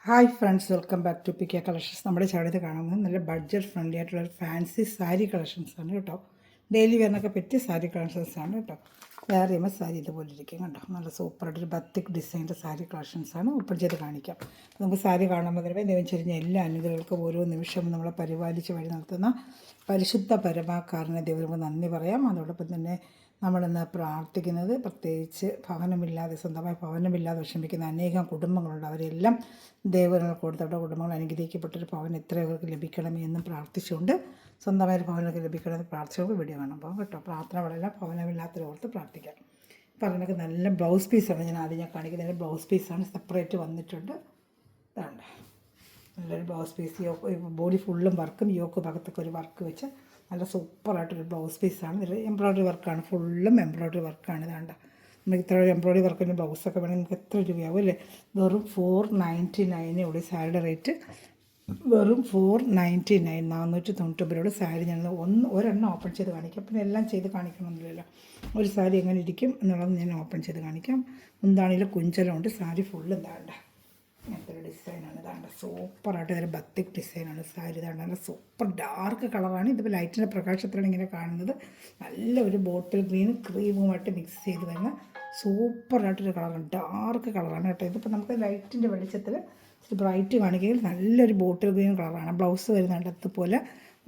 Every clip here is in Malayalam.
Hi friends, welcome back to P K collections. നമ്മുടെ ചാനലിൽ കാണുന്നത് നല്ല ബഡ്ജറ്റ് ഫ്രണ്ട്ലി ആയിട്ടുള്ള ഫാൻസി സാരി കളക്ഷൻസാണ് കേട്ടോ. ഡെയിലി വെയറിനൊക്കെ പറ്റിയ സാരി കളക്ഷൻസാണ് കേട്ടോ. വേറെ ചെയ്യുമ്പോൾ സാരി ഇതുപോലെ ഇരിക്കും കേട്ടോ. നല്ല സൂപ്പറായിട്ടൊരു ബത്തിക് ഡിസൈൻ്റെ സാരി കളക്ഷൻസാണ് ഓപ്പൺ ചെയ്ത് കാണിക്കാം. നമുക്ക് സാരി കാണുമ്പോൾ തന്നെ ദൈവം ചെരിഞ്ഞ എല്ലാ അനുഗ്രഹങ്ങൾക്കും ഓരോ നിമിഷവും നമ്മളെ പരിപാലിച്ച് വഴി നടത്തുന്ന പരിശുദ്ധ പരമാകാരനെ ദൈവം നന്ദി പറയാം. അതോടൊപ്പം തന്നെ നമ്മളിന്ന് പ്രാർത്ഥിക്കുന്നത് പ്രത്യേകിച്ച് ഭവനമില്ലാതെ, സ്വന്തമായി ഭവനമില്ലാതെ വിഷമിക്കുന്ന അനേകം കുടുംബങ്ങളുണ്ട്. അവരെല്ലാം ദൈവങ്ങൾ കൊടുത്തവരുടെ കുടുംബങ്ങൾ അനുഗ്രഹിക്കപ്പെട്ടൊരു ഭവൻ എത്രയവർക്ക് ലഭിക്കണമേ എന്നും പ്രാർത്ഥിച്ചുകൊണ്ട്, സ്വന്തമായൊരു ഭവനമൊക്കെ ലഭിക്കണമെന്ന് പ്രാർത്ഥിച്ചുകൊണ്ട് വീഡിയോ കാണാം. അപ്പോൾ കേട്ടോ, പ്രാർത്ഥന വളരെ ഭവനമില്ലാത്തവരോർത്ത് പ്രാർത്ഥിക്കാം. അപ്പോൾ അതിനൊക്കെ നല്ല ബ്ലൗസ് പീസാണ് ഞാൻ കാണിക്കുന്നത്. ബ്ലൗസ് പീസാണ് സെപ്പറേറ്റ് വന്നിട്ടുണ്ട്. ഇതാണ് നല്ലൊരു ബ്ലൗസ് പീസ്. ബോഡി ഫുള്ളും വർക്കും യോക്ക് ഭാഗത്തൊക്കെ ഒരു വർക്ക് വെച്ച് നല്ല സൂപ്പറായിട്ടൊരു ബ്ലൗസ് പീസാണ്. ഇതിൽ എംബ്രോയ്ഡറി വർക്കാണ്, ഫുള്ളും എംബ്രോയ്ഡറി വർക്കാണ്. ഇതാണ്ട് നമുക്ക് ഇത്ര ഒരു എംബ്രോയ്ഡറി വർക്കിൻ്റെ ബ്ലൗസൊക്കെ വേണമെങ്കിൽ നമുക്ക് എത്ര രൂപയാവും അല്ലേ? വെറും 499 ഉള്ളൂ സാരിയുടെ റേറ്റ്. വെറും 499, 499 സാരി. ഞങ്ങൾ ഒരെണ്ണം ഓപ്പൺ ചെയ്ത് കാണിക്കാം. പിന്നെ എല്ലാം ചെയ്ത് കാണിക്കണമെന്നില്ലല്ലോ. ഒരു സാരി എങ്ങനെ ഇരിക്കും എന്നുള്ളത് ഞാൻ ഓപ്പൺ ചെയ്ത് കാണിക്കാം. എന്താണെങ്കിലും കുഞ്ചലുണ്ട്. സാരി ഫുള്ള് എന്താണ്ട് അങ്ങനത്തെ ഒരു ഡിസൈനാണ്. ഇതാണ്ട് സൂപ്പറായിട്ട് ഇതൊരു ബത്തിക് ഡിസൈനാണ് സാരി. ഇതാണ്ട് നല്ല സൂപ്പർ ഡാർക്ക് കളറാണ്. ഇതിപ്പോൾ ലൈറ്റിൻ്റെ പ്രകാശത്തിലാണ് ഇങ്ങനെ കാണുന്നത്. നല്ല ഒരു ബോട്ടിൽ ഗ്രീൻ ക്രീമുമായിട്ട് മിക്സ് ചെയ്ത് വരുന്ന സൂപ്പറായിട്ടൊരു കളറാണ്. ഡാർക്ക് കളറാണ് കേട്ടോ. ഇതിപ്പോൾ നമുക്ക് ലൈറ്റിൻ്റെ വെളിച്ചത്തിൽ ബ്രൈറ്റ് കാണിക്കുകയും നല്ലൊരു ബോട്ടിൽ ഗ്രീൻ കളറാണ്. ബ്ലൗസ് വരുന്നുണ്ട് അതുപോലെ.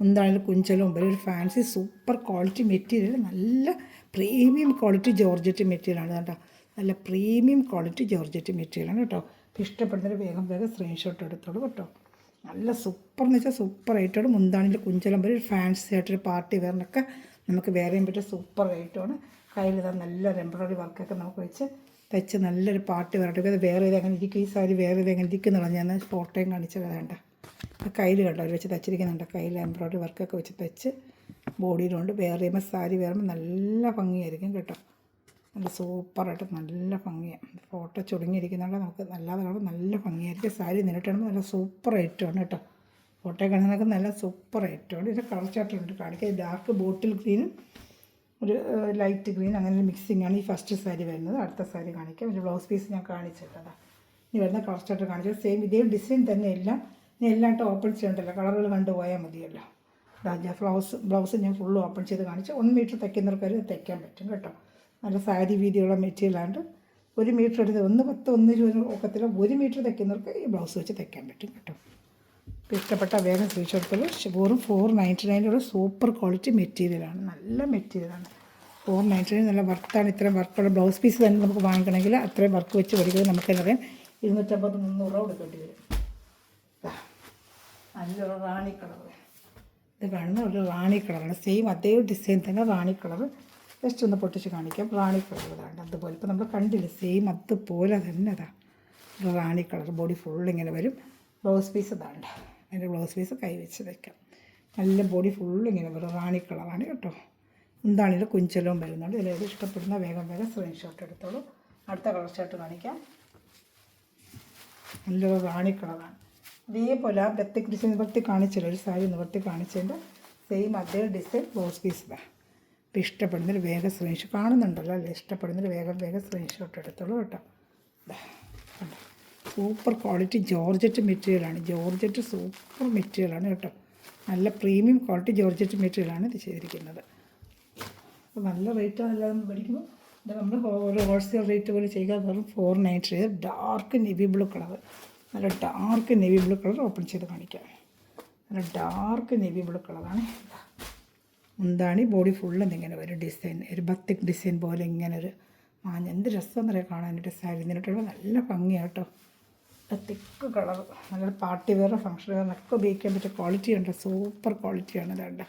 എന്തായാലും കുഞ്ചലും ഒരു ഫാൻസി സൂപ്പർ ക്വാളിറ്റി മെറ്റീരിയൽ, നല്ല പ്രീമിയം ക്വാളിറ്റി ജോർജറ്റ് മെറ്റീരിയലാണ് കേട്ടോ. നല്ല പ്രീമിയം ക്വാളിറ്റി ജോർജറ്റ് മെറ്റീരിയലാണ് കേട്ടോ. ഇഷ്ടപ്പെടുന്നൊരു വേഗം സ്ക്രീൻഷോട്ട് എടുത്തോളൂ കേട്ടോ. നല്ല സൂപ്പർന്ന് വെച്ചാൽ സൂപ്പർ റേറ്റോട്. മുന്താണിൻ്റെ കുഞ്ചലം ഒരു ഫാൻസി ആയിട്ടൊരു പാർട്ടി വെയറിനൊക്കെ നമുക്ക് വേറെയും പറ്റിയ സൂപ്പർ റേറ്റാണ്. കയ്യിൽ ഇതാ നല്ലൊരു എംബ്രോയ്ഡറി വർക്കൊക്കെ നമുക്ക് വെച്ച് തെച്ച് നല്ലൊരു പാർട്ടി വെറൈറ്റി. അത് വേറെ ഇതെങ്ങനെ ഇരിക്കും, ഈ സാരി വേറെ ഇതെങ്ങനെ ഇരിക്കുന്നുള്ള ഞാൻ ഫോട്ടോയും കാണിച്ചത് വേണ്ട. കയ്യിൽ കണ്ടോ അവർ വെച്ച് തച്ചിരിക്കുന്നുണ്ട്. കയ്യിൽ എംബ്രോയ്ഡറി വർക്കൊക്കെ വെച്ച് തെച്ച് ബോഡിയിലുണ്ട്. വേറെ ചെയ്യുമ്പോൾ സാരി വേറുമ്പോൾ നല്ല ഭംഗിയായിരിക്കും കേട്ടോ. നല്ല സൂപ്പറായിട്ട് നല്ല ഭംഗിയാണ്. ഫോട്ടോ ചുരുങ്ങിയിരിക്കുന്നുണ്ട്, നമുക്ക് നല്ലത് കാണുമ്പോൾ നല്ല ഭംഗിയായിരിക്കും. സാരി നേരിട്ടാണ് നല്ല സൂപ്പർ ഐറ്റമാണ് കേട്ടോ. ഫോട്ടോ കാണുന്നതൊക്കെ നല്ല സൂപ്പർ ഐറ്റമാണ്. ഇതിൻ്റെ കളർ ചാർട്ടുണ്ട് കാണിക്കുക. ഡാർക്ക് ബോട്ടിൽ ഗ്രീനും ഒരു ലൈറ്റ് ഗ്രീൻ, അങ്ങനെ ഒരു മിക്സിംഗ് ആണ് ഈ ഫസ്റ്റ് സാരി വരുന്നത്. അടുത്ത സാരി കാണിക്കാം. ഒരു ബ്ലൗസ് പീസ് ഞാൻ കാണിച്ചിട്ടതാണ്. ഇനി വരുന്ന കളർ ചാർട്ട് കാണിച്ചത് സെയിം ഇതേ ഡിസൈൻ തന്നെ എല്ലാം. ഇനി എല്ലായിട്ടും ഓപ്പൺ ചെയ്യണ്ടല്ലോ, കളറുകൾ കണ്ടുപോയാൽ മതിയല്ലോ. ബ്ലൗസ് ഞാൻ ഫുള്ള് ഓപ്പൺ ചെയ്ത് കാണിച്ചു. 1 മീറ്റർ തയ്ക്കുന്നവർക്ക് തയ്ക്കാൻ പറ്റും കേട്ടോ. നല്ല സാരി വീതിയുള്ള മെറ്റീരിയലാണ്ട്. 1 മീറ്റർ എടുത്ത് 1.10, 1.20 ഒക്കത്തില്ല. 1 മീറ്റർ തയ്ക്കുന്നവർക്ക് ഈ ബ്ലൗസ് വെച്ച് തയ്ക്കാൻ പറ്റും കേട്ടോ. ഇഷ്ടപ്പെട്ട വേഗം സ്ക്രീൻഷോട്ട്. വെറും 499 സൂപ്പർ ക്വാളിറ്റി മെറ്റീരിയലാണ്. നല്ല മെറ്റീരിയലാണ്. 499 നല്ല വർക്കാണ്. ഇത്രയും വർക്കുള്ള ബ്ലൗസ് പീസ് തന്നെ നമുക്ക് വാങ്ങിക്കണമെങ്കിൽ അത്രയും വർക്ക് വെച്ച് പഠിക്കുന്നത് നമുക്കെന്നറിയാം. 250, 300 രൂപ കൊടുക്കേണ്ടി വരും. നല്ലൊരു റാണി കളർ. ഇത് കാണുന്ന ഒരു റാണി കളറാണ്. സെയിം അതേ ഡിസൈൻ തന്നെ റാണി കളർ. ജസ്റ്റ് ഒന്ന് പൊട്ടിച്ച് കാണിക്കാം. റാണി കളർ ഇതാണ് അതുപോലെ. ഇപ്പോൾ നമ്മൾ കണ്ടില്ല, സെയിം അതുപോലെ തന്നെ അതാ റാണി കളർ. ബോഡി ഫുള്ളിങ്ങനെ വരും. ബ്ലൗസ് പീസ് ഇതാണ്ട്. അതിൻ്റെ ബ്ലൗസ് പീസ് കൈ വെച്ച് വയ്ക്കാം. നല്ല ബോഡി ഫുള്ളിങ്ങനെ വരും. റാണി കളറാണ് കേട്ടോ. എന്താണെങ്കിലും കുഞ്ചലവും വരുന്നുണ്ട്. ഇതിലേത് ഇഷ്ടപ്പെടുന്ന വേഗം സ്ക്രീൻഷോട്ട് എടുത്തോളൂ. അടുത്ത കളർ ചാർട്ട് കാണിക്കാം. നല്ലൊരു റാണി കളറാണ്. ഇതേപോലെ ആ ബത്തിക് ഡിസൈൻ നിവർത്തി കാണിച്ചില്ല, ഒരു സാരി നിവർത്തി കാണിച്ചതിൻ്റെ സെയിം അതേ ഡിസൈൻ ബ്ലൗസ് പീസ് ഇതാ. ഇപ്പോൾ ഇഷ്ടപ്പെടുന്നൊരു വേഗം സ്ക്രീൻഷോട്ട് കാണുന്നുണ്ടല്ലോ അല്ലേ? ഇഷ്ടപ്പെടുന്നൊരു വേഗം സ്ക്രീൻഷോട്ട് എടുത്തോളൂ കേട്ടോ. സൂപ്പർ ക്വാളിറ്റി ജോർജറ്റ് മെറ്റീരിയലാണ്. ജോർജറ്റ് സൂപ്പർ മെറ്റീരിയലാണ് കേട്ടോ. നല്ല പ്രീമിയം ക്വാളിറ്റി ജോർജറ്റ് മെറ്റീരിയലാണ് ഇത് ചെയ്തിരിക്കുന്നത്. അപ്പോൾ നല്ല റേറ്റാണ് എല്ലാം മേടിക്കുമ്പോൾ. ഇത് നമ്മൾ ഒരു ഹോൾസെയിൽ റേറ്റ് പോലെ ചെയ്യുക. വെറും 499. Dark navy blue colour. നല്ല dark navy blue colour open ചെയ്ത് കാണിക്കാം. നല്ല ഡാർക്ക് നെവി ബ്ലൂ കളറാണ്. എന്താണ് ഈ ബോഡി ഫുള്ള് ഇങ്ങനെ ഒരു ഡിസൈൻ, ഒരു ബത്തിക് ഡിസൈൻ പോലെ ഇങ്ങനെ ഒരു എന്ത് രസം പറയാം കാണാനായിട്ട്. സാരി നിന്നിട്ടുള്ള നല്ല ഭംഗിയാണ് കേട്ടോ. തിക്ക് കളർ, നല്ല പാർട്ടി വെയർ, ഫംഗ്ഷൻ വെയറിനൊക്കെ ഉപയോഗിക്കാൻ പറ്റിയ ക്വാളിറ്റി ഉണ്ട്. സൂപ്പർ ക്വാളിറ്റിയാണ് ഇതാണ്ട്.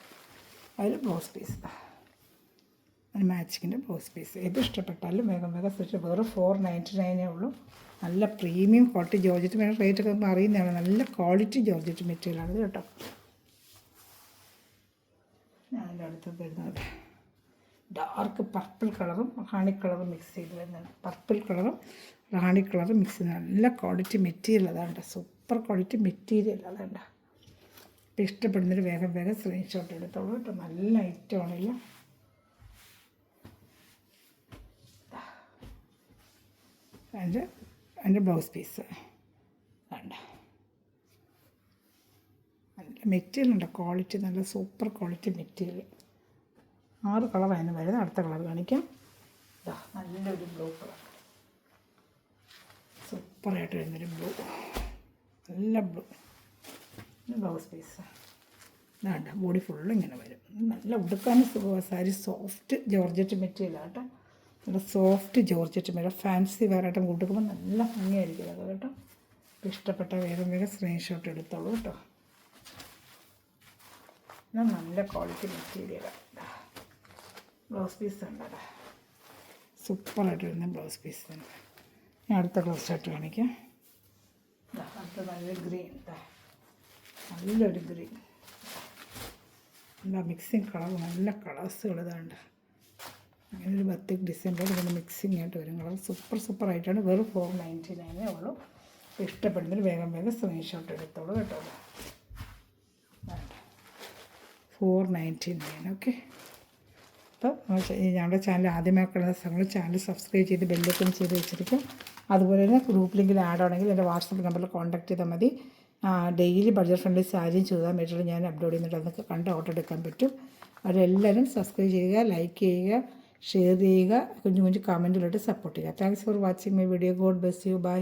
അതിൽ ബ്ലൗസ് പീസ്, അതിന് മാച്ചിങ്ങിൻ്റെ ബ്ലൗസ് പീസ്. ഏത് ഇഷ്ടപ്പെട്ടാലും വേഗം സ്വിച്ച്. വെറും 499 ഉള്ളൂ. നല്ല പ്രീമിയം ക്വാളിറ്റി ജോർജറ്റ് റേറ്റൊക്കെ നമുക്ക് അറിയുന്നതാണ്. നല്ല ക്വാളിറ്റി ജോർജറ്റ് മെറ്റീരിയലാണ് ഇത് കേട്ടോ. ഞാനതിൻ്റെ അടുത്ത് വരുന്നത് ഡാർക്ക് പർപ്പിൾ കളറും റാണി കളറും മിക്സ് ചെയ്ത് വരുന്നുണ്ട്. പർപ്പിൾ കളറും റാണി കളറും മിക്സ് ചെയ്ത് നല്ല ക്വാളിറ്റി മെറ്റീരിയൽ അതാണ്ട്. സൂപ്പർ ക്വാളിറ്റി മെറ്റീരിയൽ അതാണ്ട്. ഇപ്പോൾ ഇഷ്ടപ്പെടുന്നൊരു വേഗം സ്ക്രീൻഷോട്ട് എടുത്തോളൂ കേട്ടോ. നല്ല ഐറ്റമാണല്ലോ. അതിൻ്റെ ബ്ലൗസ് പീസ് വേണ്ട. മെറ്റീരിയൽ ഉണ്ട്, ക്വാളിറ്റി നല്ല സൂപ്പർ ക്വാളിറ്റി മെറ്റീരിയൽ. 6 കളറായിരുന്നു വരുന്നത്. അടുത്ത കളർ കാണിക്കാം. ഇതാ നല്ലൊരു ബ്ലൂ കളർ, സൂപ്പറായിട്ട് വരുന്നൊരു ബ്ലൂ, നല്ല ബ്ലൂ. ബ്ലൗസ് പീസ് ഇതാണ്ട, ബോഡി ഫുള്ള് ഇങ്ങനെ വരും. നല്ല ഉടുക്കാനും സുഖമാണ്. സാരി സോഫ്റ്റ് ജോർജറ്റ് മെറ്റീരിയലാണ് കേട്ടോ, നല്ല സോഫ്റ്റ് ജോർജറ്റ് മെറ്റീരിയൽ. ഫാൻസി വേറായിട്ടും കൊടുക്കുമ്പോൾ നല്ല ഭംഗിയായിരിക്കും അത് കേട്ടോ. ഇഷ്ടപ്പെട്ട വേഗം സ്ക്രീൻഷോട്ട് എടുത്തോളൂ കേട്ടോ. നല്ല ക്വാളിറ്റി മെറ്റീരിയലാണ്. ബ്ലൗസ് പീസ് ഉണ്ടല്ലേ, സൂപ്പറായിട്ട് വരുന്ന ബ്ലൗസ് പീസ് തന്നെ. ഞാൻ അടുത്ത ബ്ലൗസ് ഷർട്ട് കാണിക്കാം. അടുത്ത നല്ല ഗ്രീൻ, നല്ലൊരു ഗ്രീൻ, എന്താ മിക്സിങ് കളർ, നല്ല കളേഴ്സുകൾ ഇതാണ്ട്. അങ്ങനെ ഒരു ബത്തിക് ഡിസൈൻ്റെ ഇങ്ങനെ മിക്സിങ് ആയിട്ട് വരും കളർ. സൂപ്പറായിട്ടാണ്. വെറും 499 ഉള്ളൂ. ഇഷ്ടപ്പെടുന്നതിൽ വേഗം സ്ക്രീൻഷോട്ട് എടുത്തോളൂ കേട്ടോ. 499. ഓക്കെ. അപ്പോൾ ഞങ്ങളുടെ ചാനൽ ആദ്യമായിട്ടുള്ള സമയങ്ങൾ ചാനൽ സബ്സ്ക്രൈബ് ചെയ്ത് ബെല്ലൈക്കൺ ചെയ്ത് വെച്ചിരിക്കും. അതുപോലെ തന്നെ ഗ്രൂപ്പ് ലിങ്കിൽ ആഡ് ആണെങ്കിൽ എൻ്റെ വാട്സപ്പ് നമ്പറിൽ കോൺടാക്ട് ചെയ്താൽ മതി. ഡെയിലി ബഡ്ജറ്റ് ഫ്രണ്ട്ലി സാരിയും ചുരിദാർ മെറ്റീരിയൽ ഞാൻ അപ്ലോഡ് ചെയ്യുന്നുണ്ട്. അതൊക്കെ കണ്ട് ഓർഡർ എടുക്കാൻ പറ്റും. അവരെല്ലാവരും സബ്സ്ക്രൈബ് ചെയ്യുക, ലൈക്ക് ചെയ്യുക, ഷെയർ ചെയ്യുക, കുഞ്ഞു കമൻറ്റിലോട്ട് സപ്പോർട്ട് ചെയ്യുക. Thanks for watching my video. God bless you. By.